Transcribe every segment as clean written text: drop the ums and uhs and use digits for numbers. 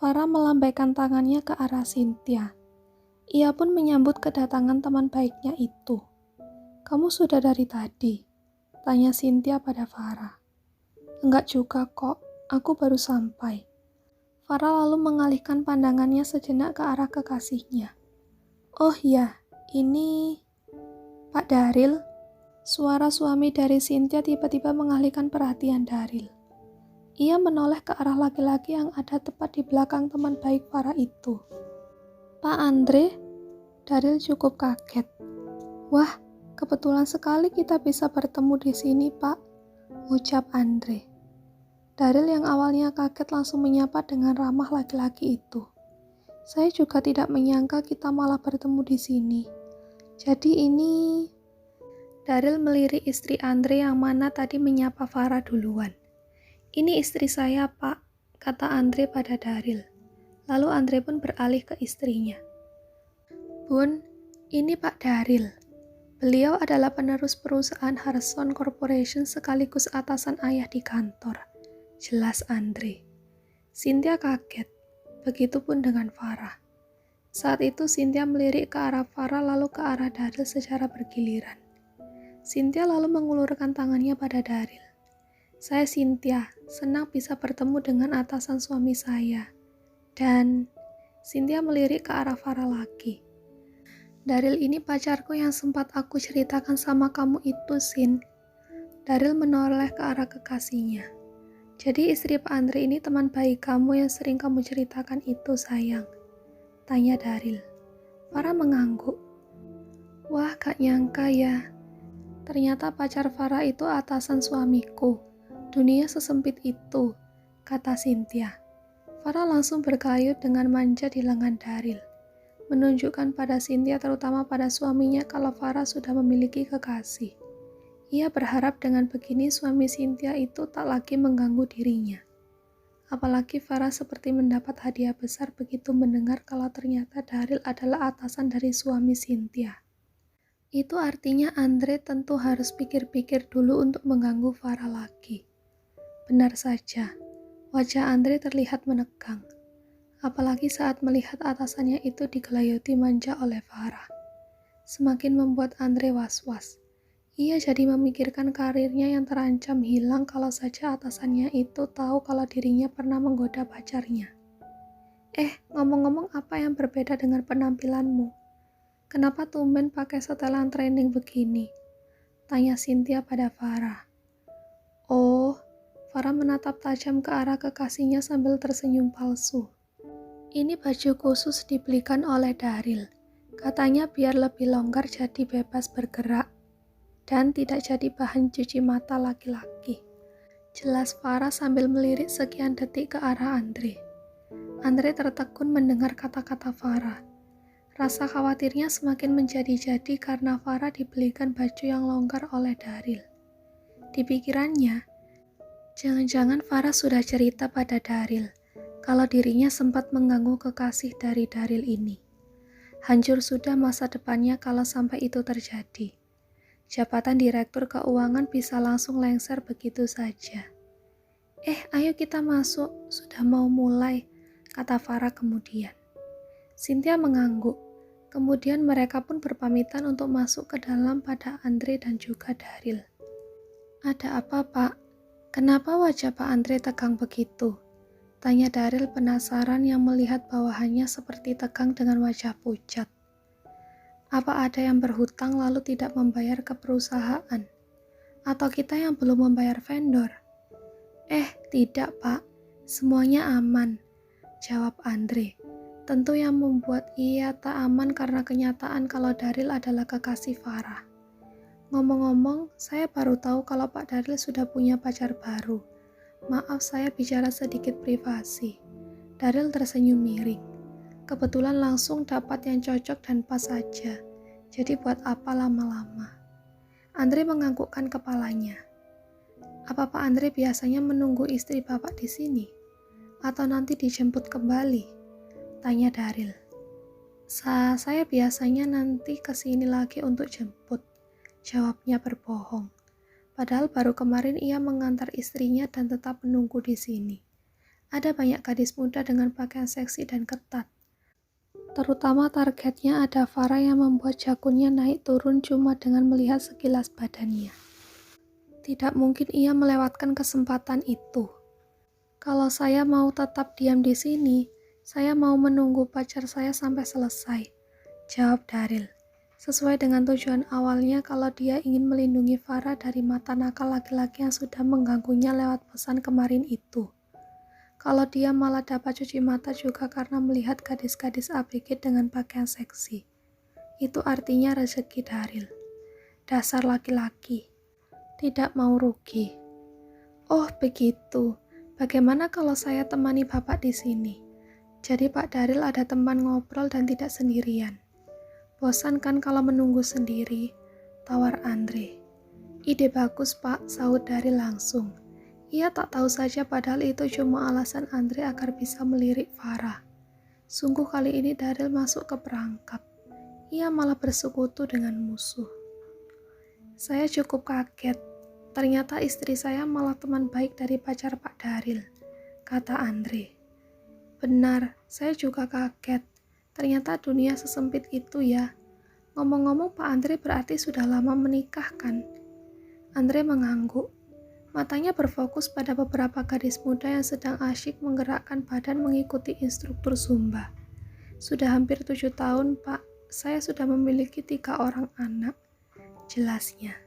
Farah melambaikan tangannya ke arah Cynthia. Ia pun menyambut kedatangan teman baiknya itu. "Kamu sudah dari tadi?" tanya Cynthia pada Farah. "Enggak juga kok, aku baru sampai." Farah lalu mengalihkan pandangannya sejenak ke arah kekasihnya. "Oh ya, ini Pak Daril." Suara suami dari Cynthia tiba-tiba mengalihkan perhatian Daril. Ia menoleh ke arah laki-laki yang ada tepat di belakang teman baik Farah itu. "Pak Andre?" Daril cukup kaget. "Wah, kebetulan sekali kita bisa bertemu di sini, Pak," ucap Andre. Daril yang awalnya kaget langsung menyapa dengan ramah laki-laki itu. "Saya juga tidak menyangka kita malah bertemu di sini. Jadi ini..." Daril melirik istri Andre yang mana tadi menyapa Farah duluan. "Ini istri saya, Pak," kata Andre pada Daril. Lalu Andre pun beralih ke istrinya. "Bun, ini Pak Daril. Beliau adalah penerus perusahaan Harson Corporation sekaligus atasan ayah di kantor," jelas Andre. Cynthia kaget, begitupun dengan Farah. Saat itu Cynthia melirik ke arah Farah lalu ke arah Daril secara bergiliran. Cynthia lalu mengulurkan tangannya pada Daril. "Saya Cynthia, senang bisa bertemu dengan atasan suami saya." Dan Cynthia melirik ke arah Farah lagi. "Daril ini pacarku yang sempat aku ceritakan sama kamu itu, Sin." Daril menoleh ke arah kekasihnya. "Jadi istri Pak Andre ini teman baik kamu yang sering kamu ceritakan itu, sayang?" tanya Daril. Farah mengangguk. "Wah, gak nyangka ya. Ternyata pacar Farah itu atasan suamiku. Dunia sesempit itu," kata Cynthia. Farah langsung berkayut dengan manja di lengan Daril, menunjukkan pada Cynthia terutama pada suaminya kalau Farah sudah memiliki kekasih. Ia berharap dengan begini suami Cynthia itu tak lagi mengganggu dirinya. Apalagi Farah seperti mendapat hadiah besar begitu mendengar kalau ternyata Daril adalah atasan dari suami Cynthia. Itu artinya Andre tentu harus pikir-pikir dulu untuk mengganggu Farah lagi. Benar saja, wajah Andre terlihat menegang. Apalagi saat melihat atasannya itu digelayuti manja oleh Farah. Semakin membuat Andre was-was. Ia jadi memikirkan karirnya yang terancam hilang kalau saja atasannya itu tahu kalau dirinya pernah menggoda pacarnya. Ngomong-ngomong, apa yang berbeda dengan penampilanmu? Kenapa tumben pakai setelan training begini? Tanya Cynthia pada Farah. "Oh," Farah menatap tajam ke arah kekasihnya sambil tersenyum palsu. "Ini baju khusus dibelikan oleh Daril. Katanya biar lebih longgar jadi bebas bergerak dan tidak jadi bahan cuci mata laki-laki," jelas Farah sambil melirik sekian detik ke arah Andre. Andre tertekun mendengar kata-kata Farah. Rasa khawatirnya semakin menjadi-jadi karena Farah dibelikan baju yang longgar oleh Daril. Di pikirannya, jangan-jangan Farah sudah cerita pada Daril kalau dirinya sempat mengganggu kekasih dari Daril ini. Hancur sudah masa depannya kalau sampai itu terjadi. Jabatan direktur keuangan bisa langsung lengser begitu saja. "Ayo kita masuk, sudah mau mulai," kata Farah kemudian. Cynthia mengangguk. Kemudian mereka pun berpamitan untuk masuk ke dalam pada Andre dan juga Daril. "Ada apa, Pak? Kenapa wajah Pak Andre tegang begitu?" tanya Daril penasaran yang melihat bawahannya seperti tegang dengan wajah pucat. "Apa ada yang berhutang lalu tidak membayar ke perusahaan? Atau kita yang belum membayar vendor?" Tidak, Pak. Semuanya aman," jawab Andre. Tentu yang membuat ia tak aman karena kenyataan kalau Daril adalah kekasih Farah. "Ngomong-ngomong, saya baru tahu kalau Pak Daril sudah punya pacar baru. Maaf saya bicara sedikit privasi," Daryl tersenyum miring. Kebetulan langsung dapat yang cocok dan pas saja. Jadi buat apa lama-lama? Andre menganggukkan kepalanya. Apa Pak Andre biasanya menunggu istri Bapak di sini? Atau nanti dijemput kembali? Tanya Daryl. Saya biasanya nanti kesini lagi untuk jemput. Jawabnya berbohong. Padahal baru kemarin ia mengantar istrinya dan tetap menunggu di sini. Ada banyak gadis muda dengan pakaian seksi dan ketat. Terutama targetnya ada Farah yang membuat jakunnya naik turun cuma dengan melihat sekilas badannya. Tidak mungkin ia melewatkan kesempatan itu. Kalau saya mau tetap diam di sini, saya mau menunggu pacar saya sampai selesai, jawab Daryl. Sesuai dengan tujuan awalnya kalau dia ingin melindungi Farah dari mata nakal laki-laki yang sudah mengganggunya lewat pesan kemarin itu. Kalau dia malah dapat cuci mata juga karena melihat gadis-gadis ABG dengan pakaian seksi. Itu artinya rezeki Daryl. Dasar laki-laki. Tidak mau rugi. Oh begitu. Bagaimana kalau saya temani Bapak di sini? Jadi Pak Daryl ada teman ngobrol dan tidak sendirian. Bosan kan kalau menunggu sendiri? Tawar Andre. Ide bagus Pak, sahut Daryl langsung. Ia tak tahu saja padahal itu cuma alasan Andre agar bisa melirik Farah. Sungguh kali ini Daryl masuk ke perangkap. Ia malah bersekutu dengan musuh. Saya cukup kaget. Ternyata istri saya malah teman baik dari pacar Pak Daryl, kata Andre. Benar, saya juga kaget. Ternyata dunia sesempit itu ya. Ngomong-ngomong Pak Andre berarti sudah lama menikah kan? Andre mengangguk. Matanya berfokus pada beberapa gadis muda yang sedang asyik menggerakkan badan mengikuti instruktur Zumba. Sudah hampir 7 tahun, Pak. Saya sudah memiliki 3 orang anak. Jelasnya.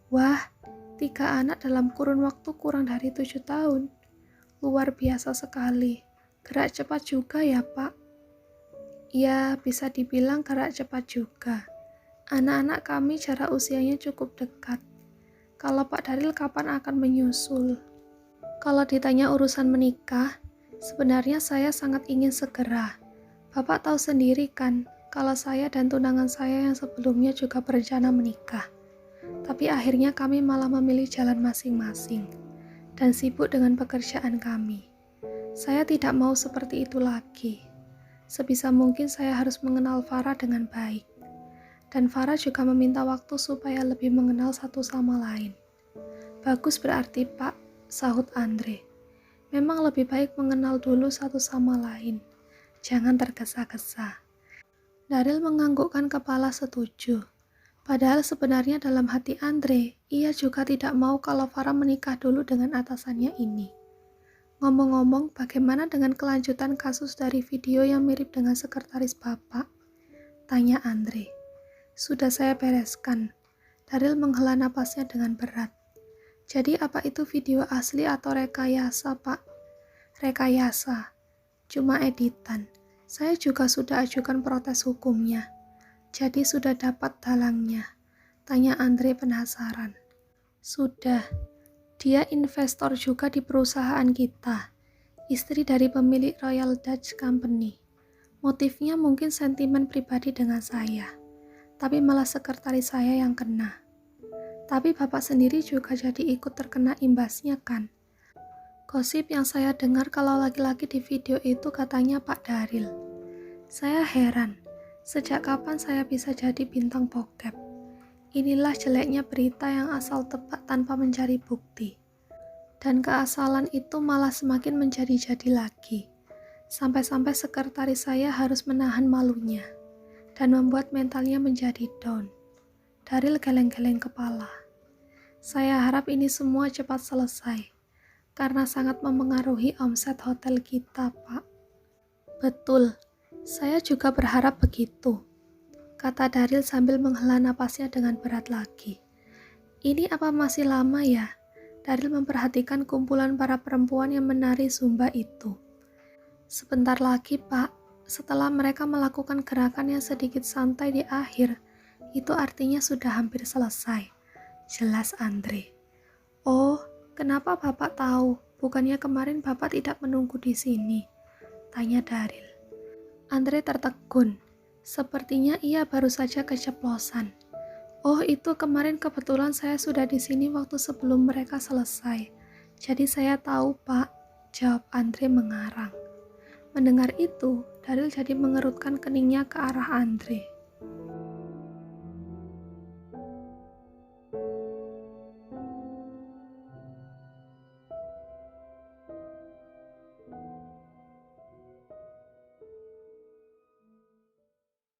Wah, 3 anak dalam kurun waktu kurang dari 7 tahun. Luar biasa sekali. Gerak cepat juga ya, Pak. Ya, bisa dibilang gerak cepat juga. Anak-anak kami jarak usianya cukup dekat. Kalau Pak Daryl kapan akan menyusul? Kalau ditanya urusan menikah, sebenarnya saya sangat ingin segera. Bapak tahu sendiri kan, kalau saya dan tunangan saya yang sebelumnya juga berencana menikah. Tapi akhirnya kami malah memilih jalan masing-masing dan sibuk dengan pekerjaan kami. Saya tidak mau seperti itu lagi. Sebisa mungkin saya harus mengenal Farah dengan baik. Dan Farah juga meminta waktu supaya lebih mengenal satu sama lain. Bagus berarti Pak, sahut Andre. Memang lebih baik mengenal dulu satu sama lain. Jangan tergesa-gesa. Daryl menganggukkan kepala setuju. Padahal sebenarnya dalam hati Andre, ia juga tidak mau kalau Farah menikah dulu dengan atasannya ini. Ngomong-ngomong, bagaimana dengan kelanjutan kasus dari video yang mirip dengan sekretaris Bapak? Tanya Andre. Sudah saya bereskan. Daryl menghela napasnya dengan berat. Jadi apa itu video asli atau rekayasa, Pak? Rekayasa. Cuma editan. Saya juga sudah ajukan protes hukumnya. Jadi sudah dapat dalangnya. Tanya Andre penasaran. Sudah. Dia investor juga di perusahaan kita. Istri dari pemilik Royal Dutch Company. Motifnya mungkin sentimen pribadi dengan saya. Tapi malah sekretaris saya yang kena. Tapi Bapak sendiri juga jadi ikut terkena imbasnya kan? Gosip yang saya dengar kalau laki-laki di video itu katanya Pak Daryl. Saya heran, sejak kapan saya bisa jadi bintang bokep? Inilah jeleknya berita yang asal tebak tanpa mencari bukti. Dan keasalan itu malah semakin menjadi-jadi lagi. Sampai-sampai sekretaris saya harus menahan malunya. Dan membuat mentalnya menjadi down. Daryl geleng-geleng kepala. Saya harap ini semua cepat selesai, karena sangat memengaruhi omset hotel kita, Pak. Betul, saya juga berharap begitu, kata Daryl sambil menghela napasnya dengan berat lagi. Ini apa masih lama ya? Daryl memperhatikan kumpulan para perempuan yang menari Zumba itu. Sebentar lagi, Pak. Setelah mereka melakukan gerakan yang sedikit santai di akhir, itu artinya sudah hampir selesai. Jelas Andre. Oh, kenapa Bapak tahu? Bukannya kemarin Bapak tidak menunggu di sini? Tanya Daryl. Andre tertegun. Sepertinya ia baru saja keceplosan. Oh, itu kemarin kebetulan saya sudah di sini waktu sebelum mereka selesai. Jadi saya tahu, Pak, jawab Andre mengarang. Mendengar itu, Daryl jadi mengerutkan keningnya ke arah Andre.